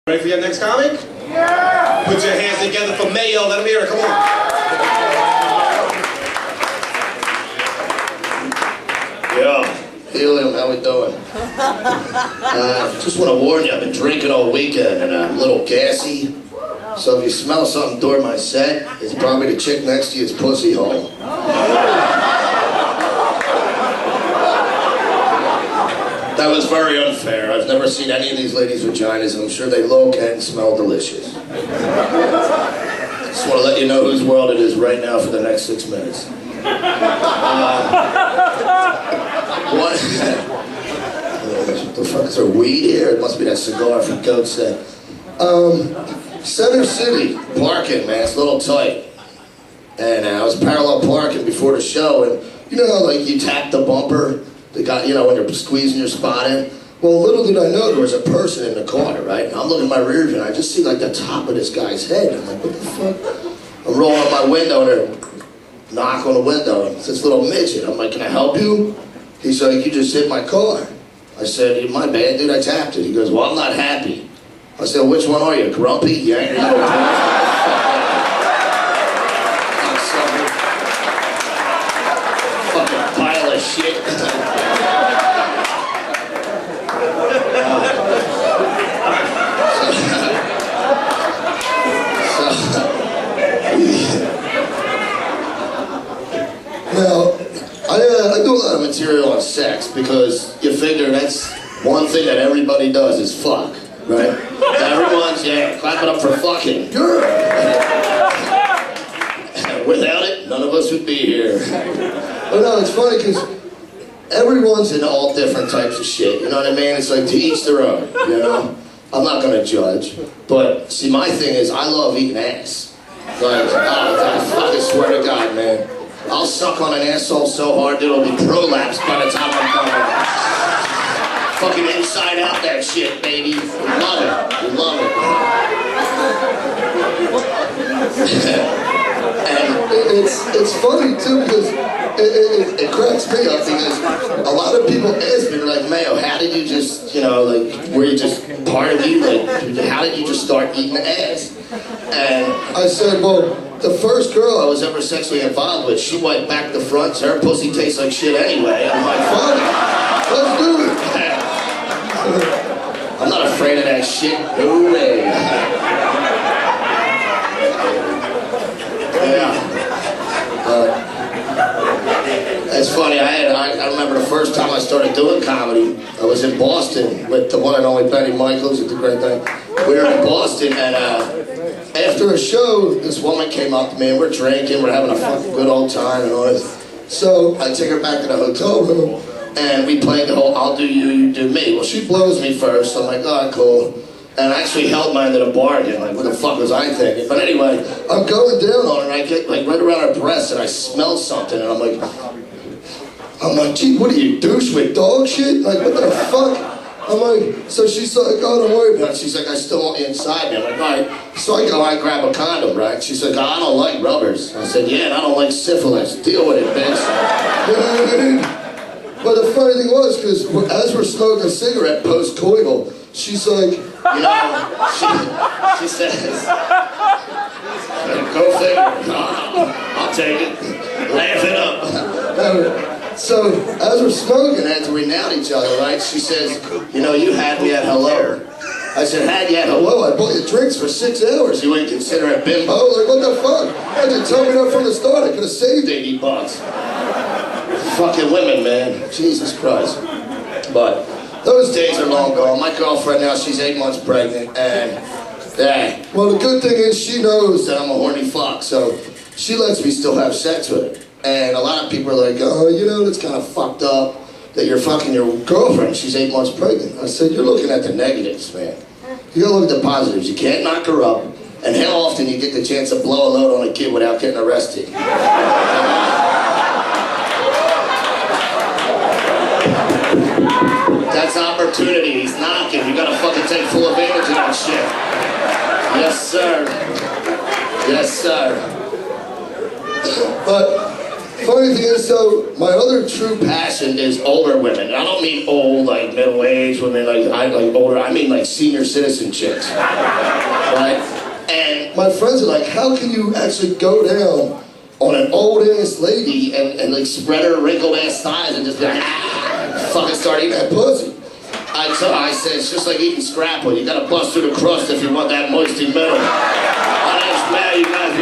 Ready for your next comic? Yeah! Put your hands together for Mayo. Let him hear it. Come on. Yo, Helium, how we doing? Just want to warn you, I've been drinking all weekend and I'm a little gassy. So if you smell something during my set, it's probably the chick next to you's pussy hole. That was very unfair. I've never seen any of these ladies' vaginas, and I'm sure they look and smell delicious. Just want to let you know whose world it is right now for the next 6 minutes. What the fuck is there, weed here? It must be that cigar from Goat's Head. Center City, parking, man, it's a little tight. And I was parallel parking before the show, and you know how like you tap the bumper? The guy, you know, when you're squeezing your spot in. Well, little did I know there was a person in the corner, right? And I'm looking at my rear view and I just see like the top of this guy's head. I'm like, what the fuck? I'm rolling up my window and I knock on the window and it's this little midget. I'm like, can I help you? He's like, you just hit my car. I said, my bad, dude, I tapped it. He goes, well, I'm not happy. I said, which one are you, grumpy? You angry little fucking pile of shit. Now, I do a lot of material on sex because you figure that's one thing that everybody does is fuck, right? Everyone's, clap it up for fucking. Without it, none of us would be here. But no, it's funny because everyone's into all different types of shit, you know what I mean? It's like to each their own, you know? I'm not gonna judge, but see, my thing is I love eating ass. Like, I fucking swear to God, man. I'll suck on an asshole so hard it'll be prolapsed by the time I'm done. Fucking inside out that shit, baby. You love it. You love it. And it's funny too because it cracks me up because a lot of people ask me, they're like, Mayo, how did you just, you know, like, were you just part of you? Like, how did you just start eating ass? And I said, well, the first girl I was ever sexually involved with, she wiped back the front, so her pussy tastes like shit anyway. I'm like, fuck it, let's do it. I'm not afraid of that shit. No way. Yeah. It's funny, I remember the first time I started doing comedy, I was in Boston with the one and only Benny Michaels at the Great Thing. We were in Boston and after a show, this woman came up to me and we're drinking, we're having a fucking good old time and all this. So I take her back to the hotel room and we played the whole I'll do you, you do me. Well, she blows me first, so I'm like, oh, cool. And I actually held my end of the bargain, like what the fuck was I thinking? But anyway, I'm going down on her and I get like right around her breast and I smell something and I'm like, gee, what are you, douche with dog shit? Like, what the fuck? I'm like, so she's like, oh, don't worry about it. She's like, I still want you inside me. I'm like, all right. So I go, I grab a condom, right? She's like, oh, I don't like rubbers. I said, yeah, and I don't like syphilis. Deal with it, bitch. You know what I mean? But the funny thing was, because as we're smoking a cigarette post-coital, she's like, you know, she says, go figure. I'll take it. Laugh it up. So, as we're smoking, after we nailed each other, right, she says, you know, you had me at hello. I said, had you at hello? I bought you drinks for 6 hours. You wouldn't consider it bimbo? Like, what the fuck? Why didn't you tell me that from the start? I could have saved $80. Fucking women, man. Jesus Christ. But those days are long gone. My girlfriend now, she's 8 months pregnant, and, well, the good thing is she knows that I'm a horny fuck, so she lets me still have sex with her. And a lot of people are like, oh, you know, it's kind of fucked up that you're fucking your girlfriend. She's 8 months pregnant. I said, you're looking at the negatives, man. You gotta look at the positives. You can't knock her up. And how often you get the chance to blow a load on a kid without getting arrested? That's opportunity. He's knocking. You gotta fucking take full advantage of that shit. Yes, sir. Yes, sir. But Funny thing is, so my other true passion is older women. And I don't mean old, like middle-aged women, I like older. I mean like senior citizen chicks, right? And my friends are like, how can you actually go down on an old-ass lady and like spread her wrinkled-ass thighs and just be like, fucking start eating that pussy? I said, it's just like eating scrapple. You gotta bust through the crust if you want that moisty middle. My name's Mayo, you guys